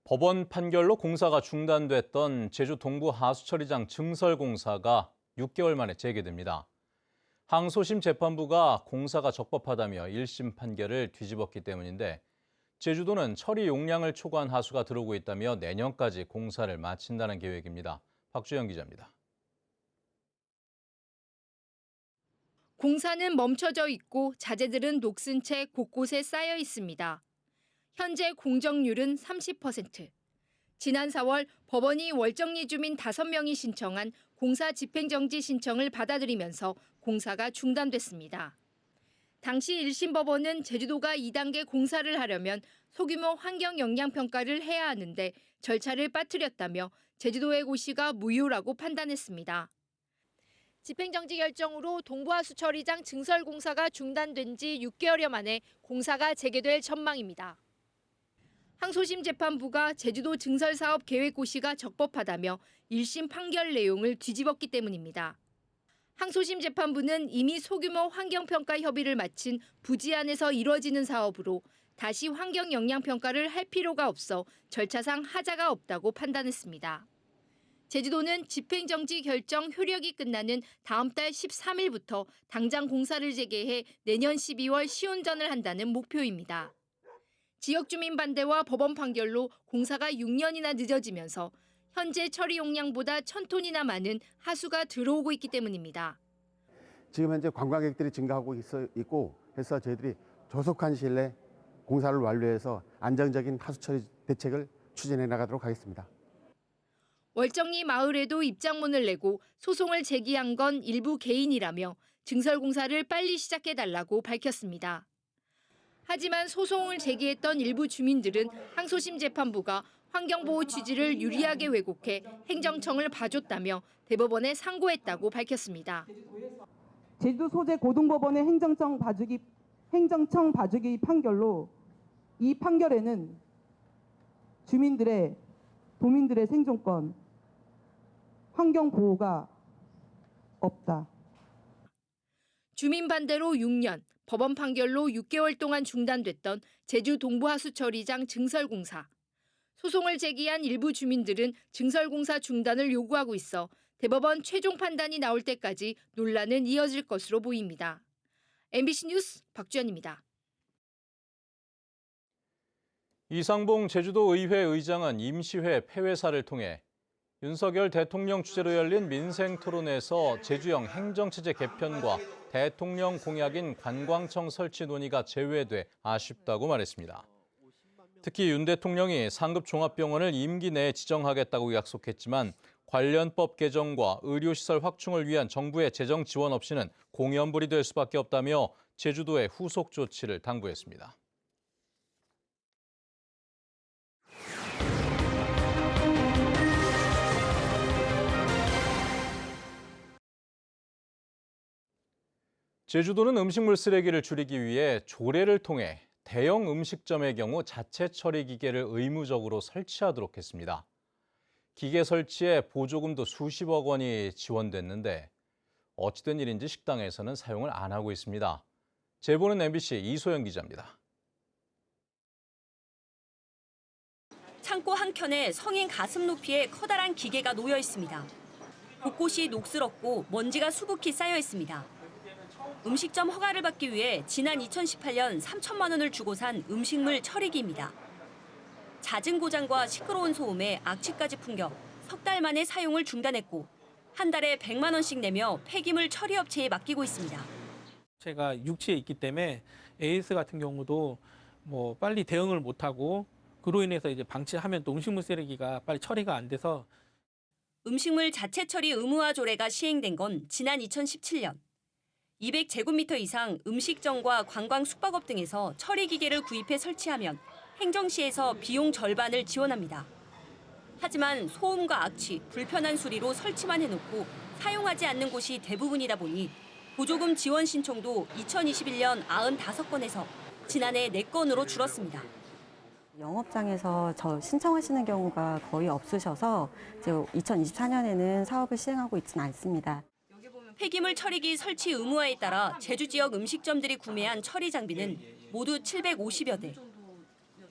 법원 판결로 공사가 중단됐던 제주 동부 하수처리장 증설 공사가 6개월 만에 재개됩니다. 항소심 재판부가 공사가 적법하다며 1심 판결을 뒤집었기 때문인데 제주도는 처리 용량을 초과한 하수가 들어오고 있다며 내년까지 공사를 마친다는 계획입니다. 박주영 기자입니다. 공사는 멈춰져 있고 자재들은 녹슨 채 곳곳에 쌓여 있습니다. 현재 공정률은 30%. 지난 4월 법원이 월정리 주민 5명이 신청한 공사 집행정지 신청을 받아들이면서 공사가 중단됐습니다. 당시 1심 법원은 제주도가 2단계 공사를 하려면 소규모 환경영향평가를 해야 하는데 절차를 빠뜨렸다며 제주도의 고시가 무효라고 판단했습니다. 집행정지 결정으로 동부하수처리장 증설 공사가 중단된 지 6개월여 만에 공사가 재개될 전망입니다. 항소심 재판부가 제주도 증설사업 계획 고시가 적법하다며 1심 판결 내용을 뒤집었기 때문입니다. 항소심 재판부는 이미 소규모 환경평가 협의를 마친 부지안에서 이뤄지는 사업으로 다시 환경영향평가를 할 필요가 없어 절차상 하자가 없다고 판단했습니다. 제주도는 집행정지 결정 효력이 끝나는 다음 달 13일부터 당장 공사를 재개해 내년 12월 시운전을 한다는 목표입니다. 지역 주민 반대와 법원 판결로 공사가 6년이나 늦어지면서 현재 처리 용량보다 1,000톤이나 많은 하수가 들어오고 있기 때문입니다. 지금 현재 관광객들이 증가하고 있고 해서 저희들이 조속한 시일 내에 공사를 완료해서 안정적인 하수 처리 대책을 추진해 나가도록 하겠습니다. 월정리 마을에도 입장문을 내고 소송을 제기한 건 일부 개인이라며 증설 공사를 빨리 시작해달라고 밝혔습니다. 하지만 소송을 제기했던 일부 주민들은 항소심 재판부가 환경보호 취지를 유리하게 왜곡해 행정청을 봐줬다며 대법원에 상고했다고 밝혔습니다. 제주도 소재 고등법원의 행정청 봐주기 판결로 이 판결에는 도민들의 생존권, 환경보호가 없다. 주민 반대로 6년, 법원 판결로 6개월 동안 중단됐던 제주 동부하수처리장 증설공사. 소송을 제기한 일부 주민들은 증설공사 중단을 요구하고 있어 대법원 최종 판단이 나올 때까지 논란은 이어질 것으로 보입니다. MBC 뉴스 박주연입니다. 이상봉 제주도의회 의장은 임시회 폐회사를 통해 윤석열 대통령 주재로 열린 민생토론에서 제주형 행정체제 개편과 대통령 공약인 관광청 설치 논의가 제외돼 아쉽다고 말했습니다. 특히 윤 대통령이 상급 종합병원을 임기 내에 지정하겠다고 약속했지만 관련법 개정과 의료시설 확충을 위한 정부의 재정 지원 없이는 공연불이 될 수밖에 없다며 제주도의 후속 조치를 당부했습니다. 제주도는 음식물 쓰레기를 줄이기 위해 조례를 통해 대형 음식점의 경우 자체 처리 기계를 의무적으로 설치하도록 했습니다. 기계 설치에 보조금도 수십억 원이 지원됐는데 어찌된 일인지 식당에서는 사용을 안 하고 있습니다. 제보는 MBC 이소영 기자입니다. 창고 한켠에 성인 가슴 높이의 커다란 기계가 놓여 있습니다. 곳곳이 녹슬었고 먼지가 수북히 쌓여 있습니다. 음식점 허가를 받기 위해 지난 2018년 3천만 원을 주고 산 음식물 처리기입니다. 잦은 고장과 시끄러운 소음에 악취까지 풍겨 석 달 만에 사용을 중단했고 한 달에 100만 원씩 내며 폐기물 처리업체에 맡기고 있습니다. 제가 육지에 있기 때문에 AS 같은 경우도 빨리 대응을 못하고 그로 인해서 이제 방치하면 또 음식물 쓰레기가 빨리 처리가 안 돼서 음식물 자체 처리 의무화 조례가 시행된 건 지난 2017년. 200제곱미터 이상 음식점과 관광 숙박업 등에서 처리 기계를 구입해 설치하면 행정시에서 비용 절반을 지원합니다. 하지만 소음과 악취, 불편한 수리로 설치만 해놓고 사용하지 않는 곳이 대부분이다 보니 보조금 지원 신청도 2021년 95건에서 지난해 4건으로 줄었습니다. 영업장에서 신청하시는 경우가 거의 없으셔서 2024년에는 사업을 시행하고 있지는 않습니다. 폐기물 처리기 설치 의무화에 따라 제주 지역 음식점들이 구매한 처리 장비는 모두 750여 대.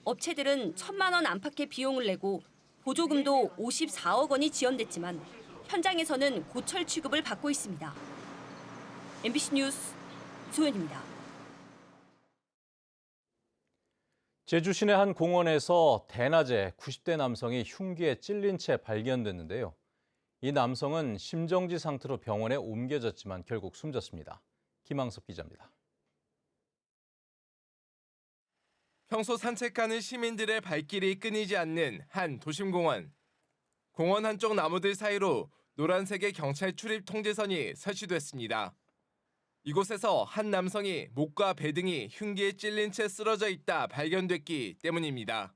업체들은 1,000만 원 안팎의 비용을 내고 보조금도 54억 원이 지원됐지만 현장에서는 고철 취급을 받고 있습니다. MBC 뉴스 이소연입니다. 제주 시내 한 공원에서 대낮에 90대 남성이 흉기에 찔린 채 발견됐는데요. 이 남성은 심정지 상태로 병원에 옮겨졌지만 결국 숨졌습니다. 김항섭 기자입니다. 평소 산책 가는 시민들의 발길이 끊이지 않는 한 도심공원. 공원 한쪽 나무들 사이로 노란색의 경찰 출입 통제선이 설치됐습니다. 이곳에서 한 남성이 목과 배 등이 흉기에 찔린 채 쓰러져 있다 발견됐기 때문입니다.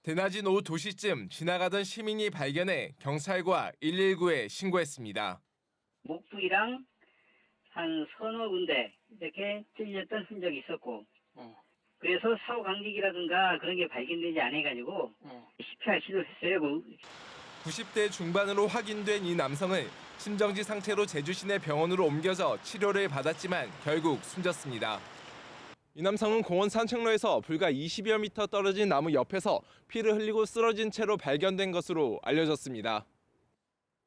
대낮인 오후 2시쯤 지나가던 시민이 발견해 경찰과 119에 신고했습니다. 목 부위랑 한 서너 군데 이렇게 찔렸던 흔적이 있었고 그래서 사고 강직이라든가 그런 게 발견되지 않아가지고 CPR 시도를 했어요. 90대 중반으로 확인된 이 남성은 심정지 상태로 제주 시내 병원으로 옮겨져 치료를 받았지만 결국 숨졌습니다. 이 남성은 공원 산책로에서 불과 20여 미터 떨어진 나무 옆에서 피를 흘리고 쓰러진 채로 발견된 것으로 알려졌습니다.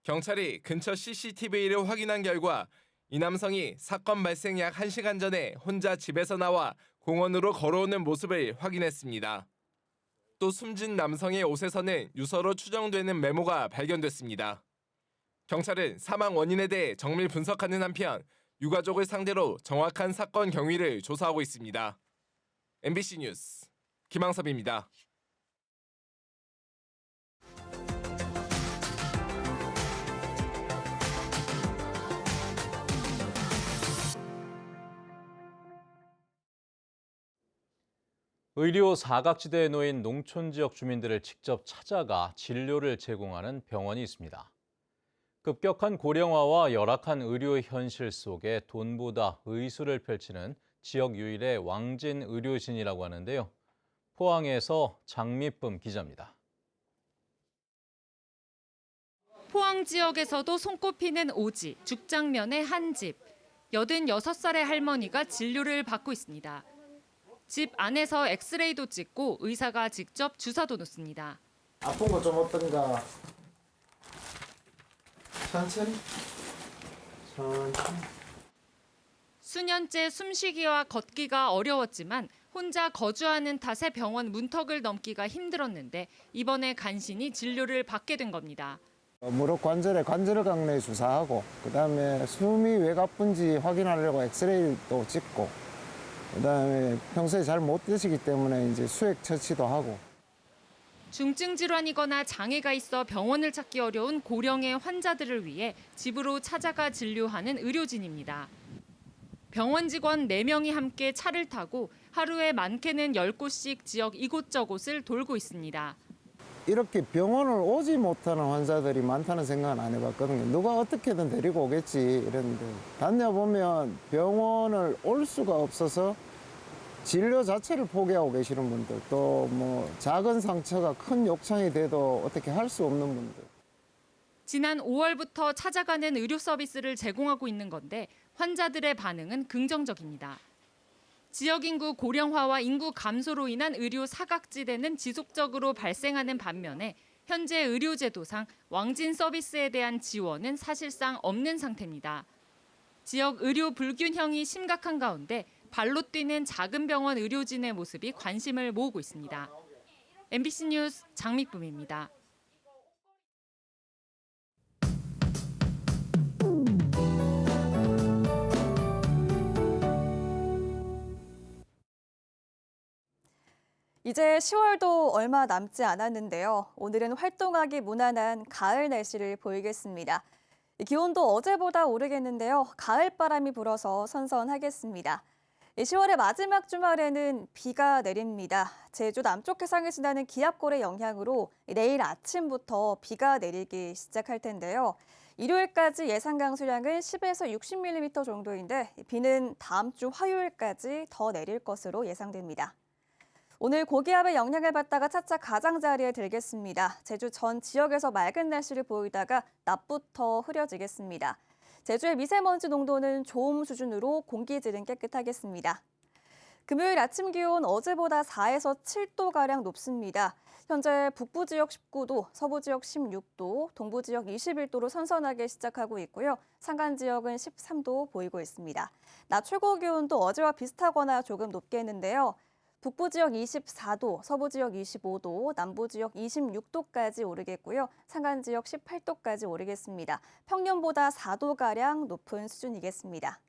경찰이 근처 CCTV를 확인한 결과 이 남성이 사건 발생 약 1시간 전에 혼자 집에서 나와 공원으로 걸어오는 모습을 확인했습니다. 또 숨진 남성의 옷에서는 유서로 추정되는 메모가 발견됐습니다. 경찰은 사망 원인에 대해 정밀 분석하는 한편 유가족을 상대로 정확한 사건 경위를 조사하고 있습니다. MBC 뉴스 김항섭입니다. 의료 사각지대에 놓인 농촌 지역 주민들을 직접 찾아가 진료를 제공하는 병원이 있습니다. 급격한 고령화와 열악한 의료 현실 속에 돈보다 의술을 펼치는 지역 유일의 왕진 의료진이라고 하는데요. 포항에서 장미쁨 기자입니다. 포항 지역에서도 손꼽히는 오지, 죽장면의 한 집. 86살의 할머니가 진료를 받고 있습니다. 집 안에서 엑스레이도 찍고 의사가 직접 주사도 놓습니다. 아픈 거 좀 어떤가? 천천히. 수년째 숨쉬기와 걷기가 어려웠지만 혼자 거주하는 탓에 병원 문턱을 넘기가 힘들었는데 이번에 간신히 진료를 받게 된 겁니다. 무릎 관절에 관절강내 주사하고 그다음에 숨이 왜 가쁜지 확인하려고 엑스레이도 찍고 그다음에 평소에 잘 못 드시기 때문에 이제 수액 처치도 하고. 중증 질환이거나 장애가 있어 병원을 찾기 어려운 고령의 환자들을 위해 집으로 찾아가 진료하는 의료진입니다. 병원 직원 4명이 함께 차를 타고 하루에 많게는 10곳씩 지역 이곳저곳을 돌고 있습니다. 이렇게 병원을 오지 못하는 환자들이 많다는 생각은 안 해봤거든요. 누가 어떻게든 데리고 오겠지 이랬는데 다녀보면 병원을 올 수가 없어서 진료 자체를 포기하고 계시는 분들, 또 뭐 작은 상처가 큰 욕창이 돼도 어떻게 할 수 없는 분들. 지난 5월부터 찾아가는 의료 서비스를 제공하고 있는 건데 환자들의 반응은 긍정적입니다. 지역 인구 고령화와 인구 감소로 인한 의료 사각지대는 지속적으로 발생하는 반면에 현재 의료제도상 왕진 서비스에 대한 지원은 사실상 없는 상태입니다. 지역 의료 불균형이 심각한 가운데 발로 뛰는 작은 병원 의료진의 모습이 관심을 모으고 있습니다. MBC 뉴스 장미쁨입니다. 이제 10월도 얼마 남지 않았는데요. 오늘은 활동하기 무난한 가을 날씨를 보이겠습니다. 기온도 어제보다 오르겠는데요. 가을 바람이 불어서 선선하겠습니다. 10월의 마지막 주말에는 비가 내립니다. 제주 남쪽 해상을 지나는 기압골의 영향으로 내일 아침부터 비가 내리기 시작할 텐데요. 일요일까지 예상 강수량은 10에서 60mm 정도인데 비는 다음 주 화요일까지 더 내릴 것으로 예상됩니다. 오늘 고기압의 영향을 받다가 차차 가장자리에 들겠습니다. 제주 전 지역에서 맑은 날씨를 보이다가 낮부터 흐려지겠습니다. 제주의 미세먼지 농도는 좋음 수준으로 공기질은 깨끗하겠습니다. 금요일 아침 기온 어제보다 4에서 7도가량 높습니다. 현재 북부 지역 19도, 서부 지역 16도, 동부 지역 21도로 선선하게 시작하고 있고요. 산간 지역은 13도 보이고 있습니다. 낮 최고 기온도 어제와 비슷하거나 조금 높겠는데요. 북부 지역 24도, 서부 지역 25도, 남부 지역 26도까지 오르겠고요. 산간 지역 18도까지 오르겠습니다. 평년보다 4도가량 높은 수준이겠습니다.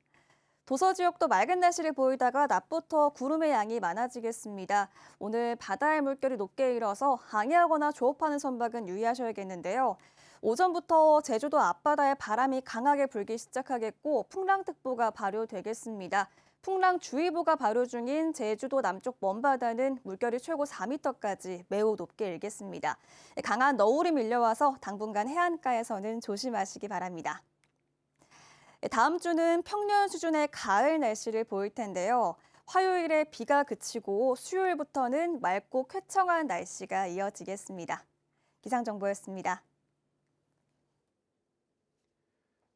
도서 지역도 맑은 날씨를 보이다가 낮부터 구름의 양이 많아지겠습니다. 오늘 바다의 물결이 높게 일어서 항해하거나 조업하는 선박은 유의하셔야겠는데요. 오전부터 제주도 앞바다에 바람이 강하게 불기 시작하겠고 풍랑특보가 발효되겠습니다. 풍랑주의보가 발효 중인 제주도 남쪽 먼바다는 물결이 최고 4m까지 매우 높게 일겠습니다. 강한 너울이 밀려와서 당분간 해안가에서는 조심하시기 바랍니다. 다음 주는 평년 수준의 가을 날씨를 보일 텐데요. 화요일에 비가 그치고 수요일부터는 맑고 쾌청한 날씨가 이어지겠습니다. 기상정보였습니다.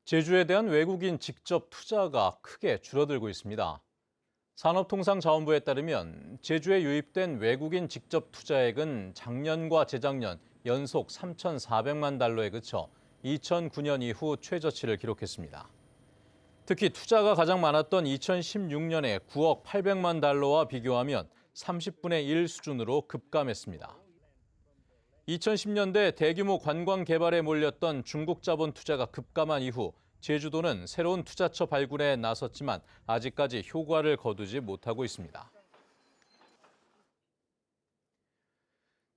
제주에 대한 외국인 직접 투자가 크게 줄어들고 있습니다. 산업통상자원부에 따르면 제주에 유입된 외국인 직접 투자액은 작년과 재작년 연속 3,400만 달러에 그쳐 2009년 이후 최저치를 기록했습니다. 특히 투자가 가장 많았던 2016년에 9억 800만 달러와 비교하면 30분의 1 수준으로 급감했습니다. 2010년대 대규모 관광 개발에 몰렸던 중국 자본 투자가 급감한 이후 제주도는 새로운 투자처 발굴에 나섰지만 아직까지 효과를 거두지 못하고 있습니다.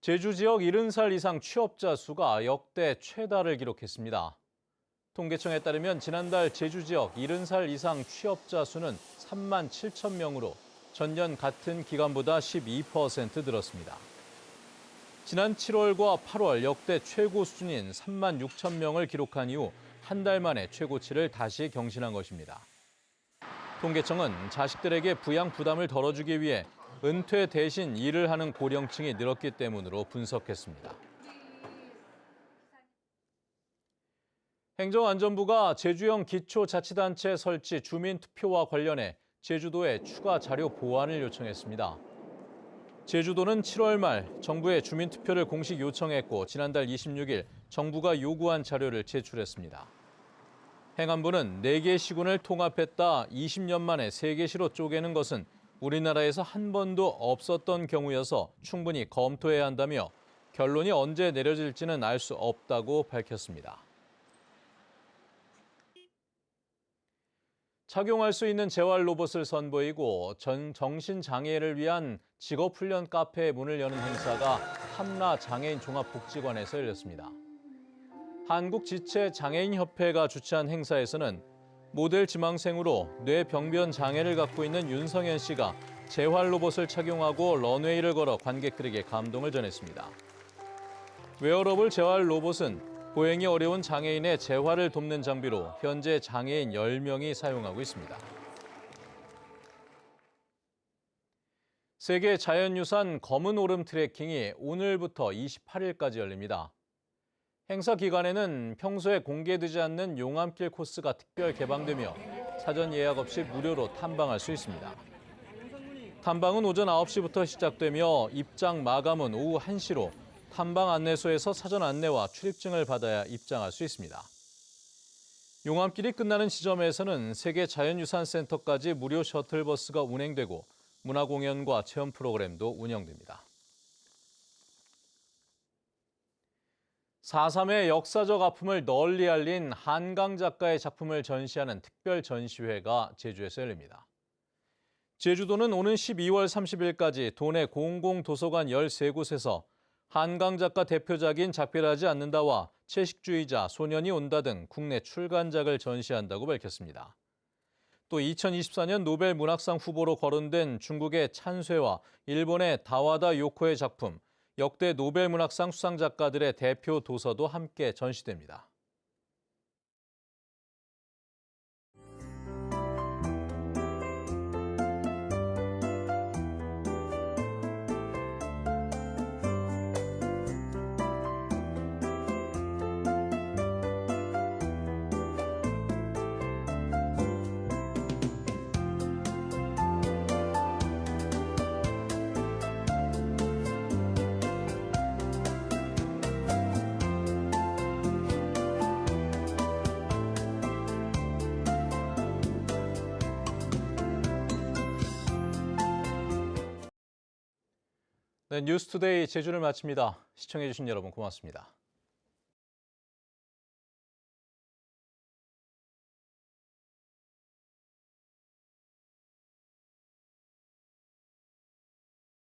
제주 지역 70살 이상 취업자 수가 역대 최다를 기록했습니다. 통계청에 따르면 지난달 제주 지역 70살 이상 취업자 수는 3만 7천 명으로 전년 같은 기간보다 12% 늘었습니다. 지난 7월과 8월 역대 최고 수준인 3만 6천 명을 기록한 이후 한 달 만에 최고치를 다시 경신한 것입니다. 통계청은 자식들에게 부양 부담을 덜어주기 위해 은퇴 대신 일을 하는 고령층이 늘었기 때문으로 분석했습니다. 행정안전부가 제주형 기초자치단체 설치 주민투표와 관련해 제주도에 추가 자료 보완을 요청했습니다. 제주도는 7월 말 정부에 주민투표를 공식 요청했고 지난달 26일 정부가 요구한 자료를 제출했습니다. 행안부는 4개 시군을 통합했다 20년 만에 3개 시로 쪼개는 것은 우리나라에서 한 번도 없었던 경우여서 충분히 검토해야 한다며 결론이 언제 내려질지는 알 수 없다고 밝혔습니다. 착용할 수 있는 재활 로봇을 선보이고 정신장애를 위한 직업훈련 카페의 문을 여는 행사가 한라장애인 종합복지관에서 열렸습니다. 한국지체장애인협회가 주최한 행사에서는 모델 지망생으로 뇌병변 장애를 갖고 있는 윤성현 씨가 재활 로봇을 착용하고 런웨이를 걸어 관객들에게 감동을 전했습니다. 웨어러블 재활 로봇은 보행이 어려운 장애인의 재활을 돕는 장비로 현재 장애인 10명이 사용하고 있습니다. 세계 자연유산 검은 오름 트레킹이 오늘부터 28일까지 열립니다. 행사 기간에는 평소에 공개되지 않는 용암길 코스가 특별 개방되며 사전 예약 없이 무료로 탐방할 수 있습니다. 탐방은 오전 9시부터 시작되며 입장 마감은 오후 1시로 탐방 안내소에서 사전 안내와 출입증을 받아야 입장할 수 있습니다. 용암길이 끝나는 지점에서는 세계자연유산센터까지 무료 셔틀버스가 운행되고 문화공연과 체험 프로그램도 운영됩니다. 4.3의 역사적 아픔을 널리 알린 한강 작가의 작품을 전시하는 특별 전시회가 제주에서 열립니다. 제주도는 오는 12월 30일까지 도내 공공도서관 13곳에서 한강 작가 대표작인 작별하지 않는다와 채식주의자, 소년이 온다 등 국내 출간작을 전시한다고 밝혔습니다. 또 2024년 노벨 문학상 후보로 거론된 중국의 찬쇠와 일본의 다와다 요코의 작품, 역대 노벨 문학상 수상 작가들의 대표 도서도 함께 전시됩니다. 네, 뉴스투데이 제주를 마칩니다. 시청해주신 여러분 고맙습니다.